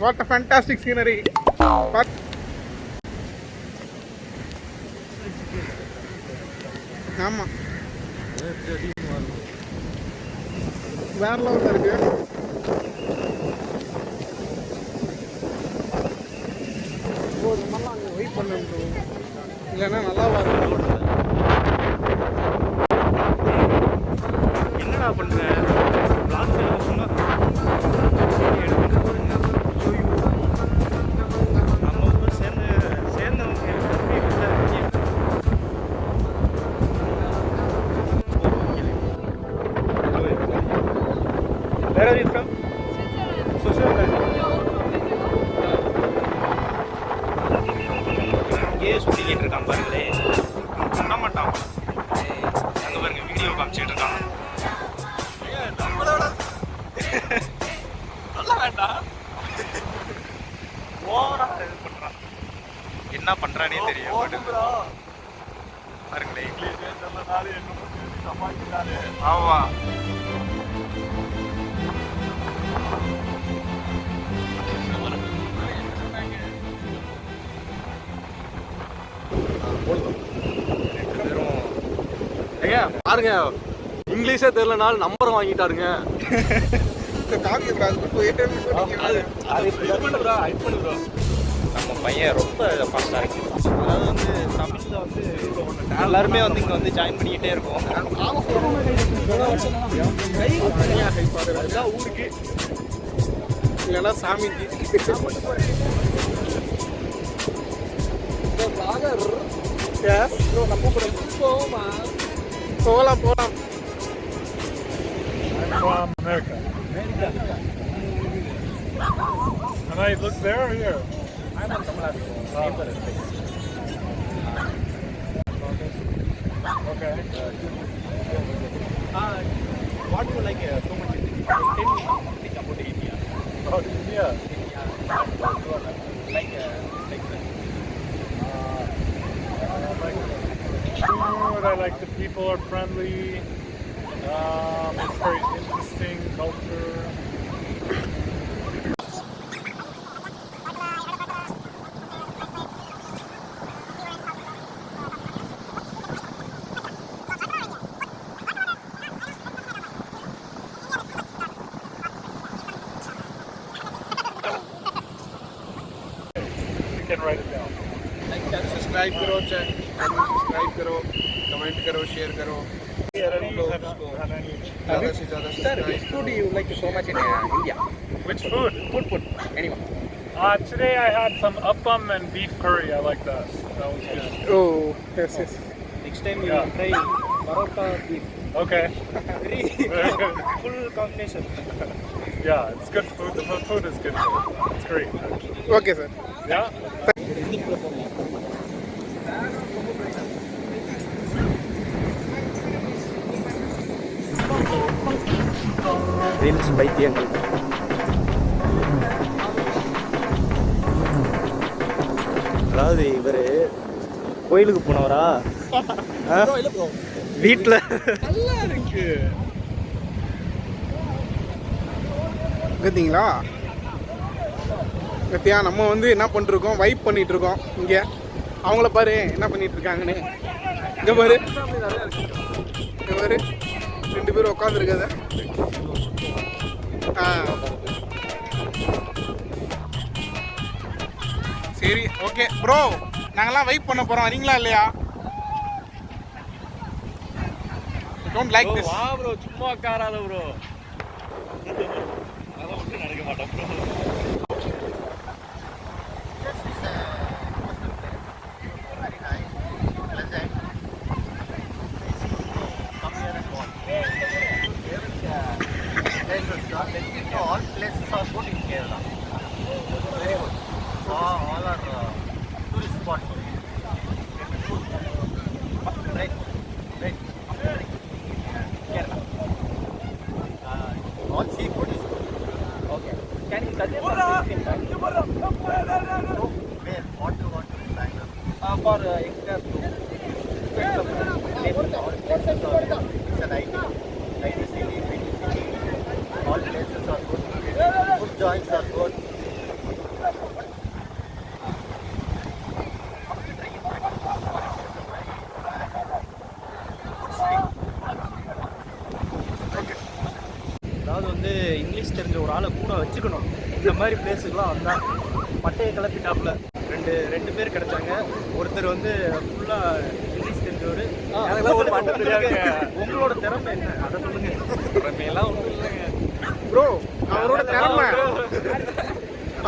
What a fantastic scenery. ஆமாம், வேற லெவலில் இருக்கு. ஒரு நல்லா அங்கே வெயிட் பண்ணுறோம், இல்லைன்னா நல்லாவா இருக்கும். என்னடா பண்ணுறேன் சும்மா நம்ம சேர்ந்தவங்க Where are you from? Switzerland. இங்கே சுற்றிக்கிட்டு இருக்கான் பாருங்களே, பண்ண மாட்டான். அங்கே பாருங்க வீடியோ காமிச்சிட்டு இருக்கான். சொல்ல வேண்டாம், ஓவரா இது பண்ணுறான். என்ன பண்ணுறானே தெரியும் பாருங்களே. இங்கிலீஷ் ஆமா, பாருங்க, இங்கிலீஷே தெரியலனாலும் நம்பர் வாங்கிட்டாருங்க. நம்ம பையன் ரொம்ப ஃபாஸ்ட்டாக இருக்கு. அதாவது வந்து தமிழில் வந்து எல்லாருமே வந்து இங்கே வந்து ஜாயின் பண்ணிக்கிட்டே இருக்கோம். ஊருக்கு இல்லைன்னா சாமிக்கு போகலாம் போகலாம். From America. And I look there or here? I'm from Tamil Nadu. Okay. What do you like so much? Tell me something about India. Oh, India. Like Food, I like the people are friendly. It's very interesting culture. You can write it down. Subscribe करो, subscribe करो, comment करो, share करो. Sir, which food do you like so much in India? Which food? Food. Anyone? Today I had some appam and beef curry. I like that. That was good. Oh, yes, yes. Next time you will try parota beef. Okay. Full combination. Yeah, it's good food. The food is good food. It's great. Okay, sir. Yeah? Reels பைத்தியங்கள். அதாவது இவர் கோயிலுக்கு போனவரா வீட்டில் நல்லா இருக்கு. பார்த்தீங்களா கத்தியா, நம்ம வந்து என்ன பண்ணிருக்கோம், வைப் பண்ணிட்டு இருக்கோம். இங்கே அவங்கள பாரு என்ன பண்ணிட்டு இருக்காங்கன்னு. இங்கே பாரு, இங்கே பாரு, 2 பேரும் உட்காந்துருக்காத. சரி, ஓகே ப்ரோ, நாங்கெல்லாம் வெயிட் பண்ண போகிறோம், வரீங்களா இல்லையா? Don't like this. வா ப்ரோ, சும்மா உட்காராத ப்ரோ, அதை விட்டு நடக்க மாட்டோம் bro. All places are good in Kerala. Very good. All are tourist spots. Right. Kerala. All seafood is good. Okay. Can you suggest something in Bangalore? Where? What do you want to in Bangalore? For extra places. All places are good. It's an IT city, pretty city. All places are good. Food joints are good. தெரிஞ்ச ஒரு ஆளை கூட வச்சுக்கணும். இந்த மாதிரி பிளேஸுக்கெலாம் வந்தால் பட்டையை கிளப்பிட்டாப்புல ரெண்டு பேர் கிடைச்சாங்க. ஒருத்தர் வந்து ஃபுல்லாக இங்கிலீஷ் தெரிஞ்சவர். உங்களோட திறமை என்ன அதை சொல்லுங்க. திறமையெல்லாம் ஒன்றும் இல்லைங்க ப்ரோ.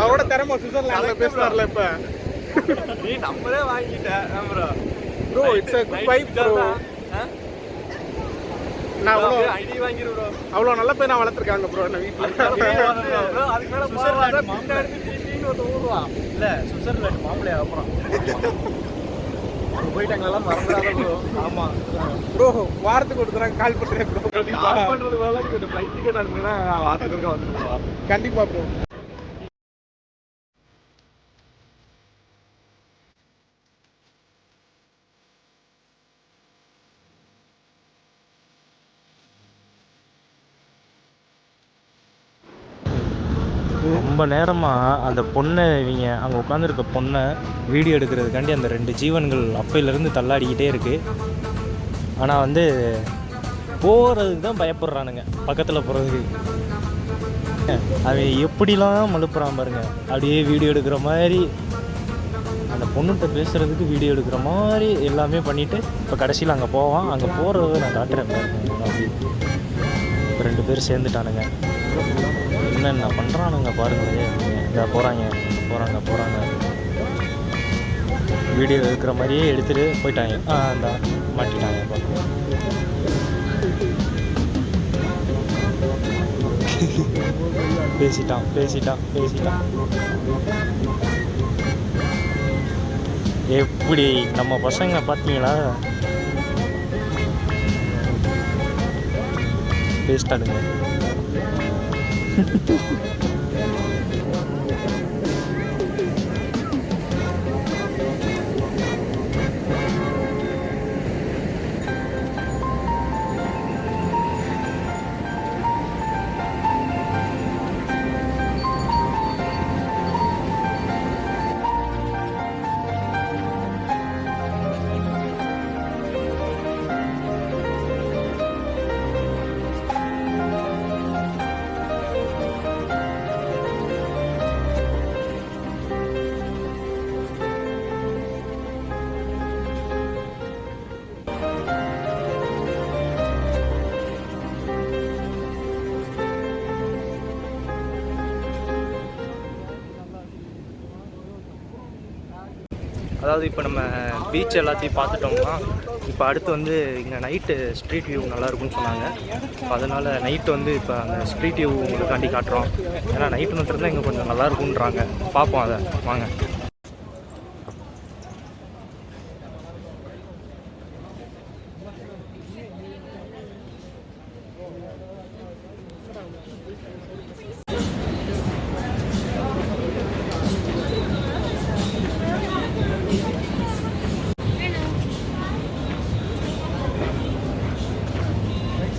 அவரோட திறமை சுவிட்சர்லாண்டில் பேசுனார்ல இப்போ. நீ நம்பரே வாங்கிட்டேன் bro. It's a good vibe bro. நான் ஐடி வாங்கிரு ப்ரோ. அவ்வளோ நல்ல பையன் நான் வளர்த்துருக்காங்க ப்ரோ என்ன வீட்டில். அதுக்கு மேலே இல்லை சுவிட்சர்லாண்ட் மாப்பிள்ளையா அப்புறம் போயிட்டாங்களெல்லாம் மறந்துடாத ப்ரோ. ஆமாம் ப்ரோ. வாரத்துக்கு ஒரு தடவை கால் பண்ணுறேன் ப்ரோ. ஃப்ளைட் டிக்கெட் அனுப்புனா வாரத்துக்கு வந்துருவா. கண்டிப்பாக ப்ரோ. ரொம்ப நேரமாக அந்த பொண்ணை இவங்க அங்கே உட்காந்துருக்க பொண்ணை வீடியோ எடுக்கிறதுக்காண்டி அந்த 2 ஜீவன்கள் அப்பையிலேருந்து தள்ளாடிக்கிட்டே இருக்குது. ஆனால் வந்து போகிறதுக்கு தான் பயப்படுறானுங்க, பக்கத்தில் போகிறதுக்கு. அவன் எப்படிலாம் மழுப்புறான் பாருங்க. அப்படியே வீடியோ எடுக்கிற மாதிரி, அந்த பொண்ணுகிட்ட பேசுகிறதுக்கு வீடியோ எடுக்கிற மாதிரி எல்லாமே பண்ணிவிட்டு இப்போ கடைசியில் அங்கே போவான். அங்கே போகிறத நான் காட்டுறேன் பாருங்க. அப்படி இப்போ 2 பேர் சேர்ந்துட்டானுங்க. என்னென்ன பண்ணுறானுங்க பாருங்களே. இதை போகிறாங்க வீடியோ எடுக்கிற மாதிரியே எடுத்துகிட்டு போயிட்டாங்க. இந்த மாட்டிட்டாங்க. இப்போ பேசிட்டான். எப்படி நம்ம பசங்க பார்த்தீங்களா, பேசிட்டானுங்க. அதாவது இப்போ நம்ம பீச் எல்லாத்தையும் பார்த்துட்டோம்னா, இப்போ அடுத்து வந்து இங்கே நைட்டு ஸ்ட்ரீட் வியூ நல்லாயிருக்குன்னு சொன்னாங்க. அதனால் நைட்டு வந்து இப்போ அந்த ஸ்ட்ரீட் வியூ உங்களுக்காண்டி காட்டுறோம். ஏன்னா நைட்டு மட்டும் தான் இங்கே கொஞ்சம் நல்லாயிருக்குன்றாங்க. பார்ப்போம் அதை, வாங்க.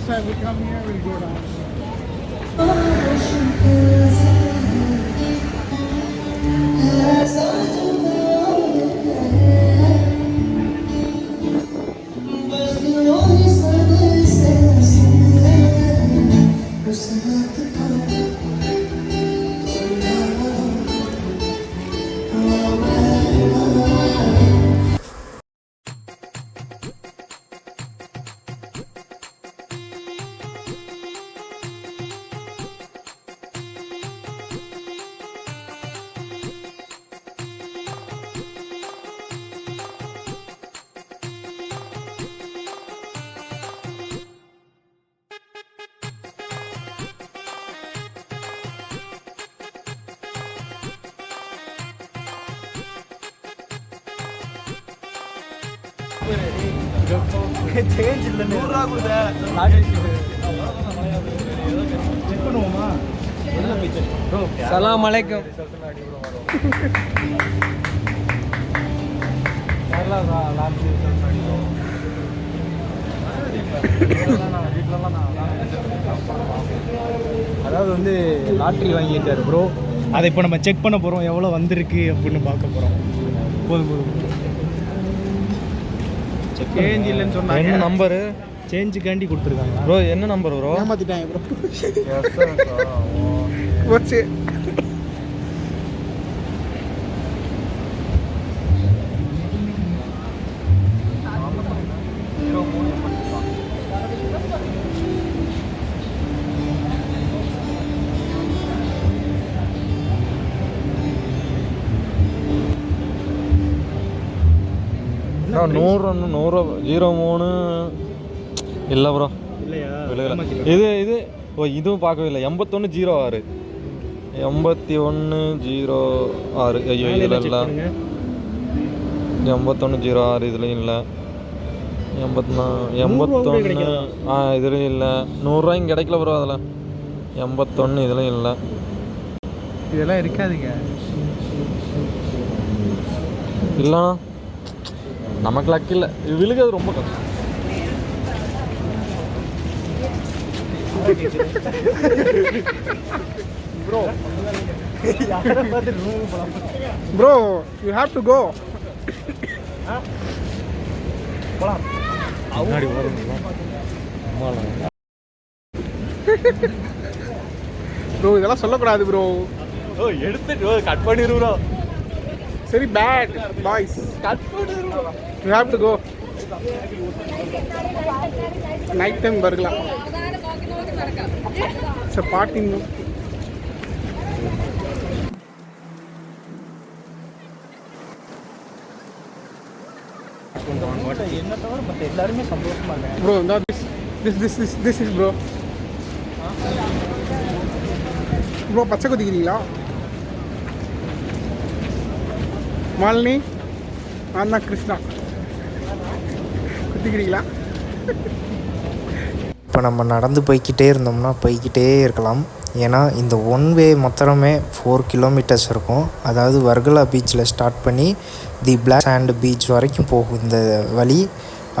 Time we come here, we go down. Change இல்லைன்னு செக் பண்ணுவோமா? சலாம் அலைக்கும். அதாவது வந்து லாட்ரி வாங்கியிருக்காரு ப்ரோ. அதை இப்போ நம்ம செக் பண்ண போகிறோம், எவ்வளோ வந்திருக்கு அப்படின்னு பார்க்க போகிறோம். போதும் சேஞ்ச் இல்லைன்னு சொன்னாங்க. என்ன நம்பரு? சேஞ்சுக்காண்டி கொடுத்துருக்காங்க ப்ரோ. என்ன நம்பர் ப்ரோ? ஏமாத்திட்டாங்க ப்ரோ. போச்சு. நூறு ரன் 03 இல்லை ப்ரோ. இல்லையா? இது இது ஓ இதுவும் பார்க்கவே இல்லை. 8106 8106. ஐயோ இதில் இல்லை. 8106 இதுலேயும் இல்லை. 81 இதுலேயும் இல்லை. 100 கிடைக்கல ப்ரோ அதில். 81 இதுலேயும் இல்லை. இதெல்லாம் இருக்காதுங்க. இல்லைண்ணா நமக்கு லக் இல்லை. விழுகிறது ரொம்ப கஷ்டம். Bro you have to go. முன்னாடி ஓரங்களா ப்ரோ இதெல்லாம் சொல்லக்கூடாது ப்ரோ. ஓ எடுத்துட்டு கட் பண்ணிடு ப்ரோ. சரி பேட் பாய்ஸ் கட் பண்ணிடு bro. You have to go. Night time வரலாம். It's party. என்ன தவிர மற்ற எல்லாருமே சந்தோஷமா இருக்காங்க. ப்ரோ இந்த திஸ் இஸ் ப்ரோ. ப்ரோ பச்சை குத்திக்கிறீங்களா? மாலினி நான் தான் கிருஷ்ணா. குத்திக்கிறீங்களா? இப்போ நம்ம நடந்து போய்கிட்டே இருந்தோம்னா போய்கிட்டே இருக்கலாம். ஏன்னா இந்த ஒன் வே மொத்தமே 4 கிலோமீட்டர்ஸ் இருக்கும். அதாவது வர்கலா பீச்சில் ஸ்டார்ட் பண்ணி தி பிளாக் சாண்ட் பீச் வரைக்கும் போகும் இந்த வழி.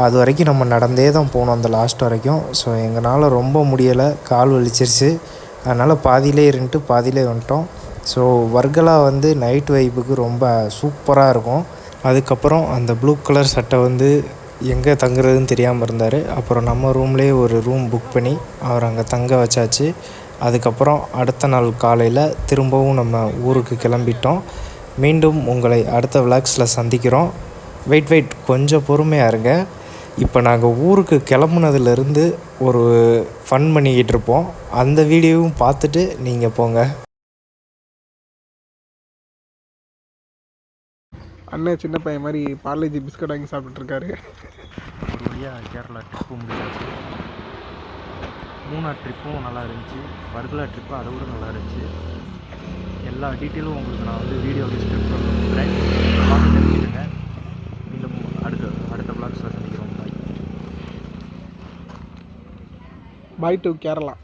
அது வரைக்கும் நம்ம நடந்தே தான் போனோம் அந்த லாஸ்ட் வரைக்கும். ஸோ எங்களால் ரொம்ப முடியலை, கால் வலிச்சிருச்சு. அதனால் பாதியிலே இருந்துட்டு பாதியிலே வந்துட்டோம். ஸோ வர்கலா வந்து நைட் வைப்புக்கு ரொம்ப சூப்பராக இருக்கும். அதுக்கப்புறம் அந்த ப்ளூ கலர் சட்டை வந்து எங்கே தங்குறதுன்னு தெரியாமல் இருந்தார். அப்புறம் நம்ம ரூம்லேயே ஒரு ரூம் புக் பண்ணி அவர் அங்கே தங்க வச்சாச்சு. அதுக்கப்புறம் அடுத்த நாள் காலையில் திரும்பவும் நம்ம ஊருக்கு கிளம்பிட்டோம். மீண்டும் உங்களை அடுத்த விளாக்ஸில் சந்திக்கிறோம். வெயிட் கொஞ்சம் பொறுமையாக இருங்க. இப்போ நாங்கள் ஊருக்கு கிளம்புனதுலேருந்து ஒரு ஃபன் பண்ணிக்கிட்டு இருப்போம். அந்த வீடியோவும் பார்த்துட்டு நீங்கள் போங்க. அண்ணன் சின்ன பையன் மாதிரி பார்லேஜி பிஸ்கட் வாங்கி சாப்பிட்டுருக்காரு. ஒரு வழியாக கேரளா ட்ரிப்பு முடிஞ்சாச்சு. மூணார் ட்ரிப்பும் நல்லா இருந்துச்சு. வர்கலா ட்ரிப்பு அதை விட நல்லா இருந்துச்சு. எல்லா டீட்டெயிலும் உங்களுக்கு நான் வந்து வீடியோ டிஸ்கிரிப்ஷனில் கொடுக்குறேன், பார்த்து தெரிஞ்சுக்கோங்க. மீண்டும் அடுத்த விளாக்ஸில் சந்திக்கிறோம். பாய் டு கேரளா.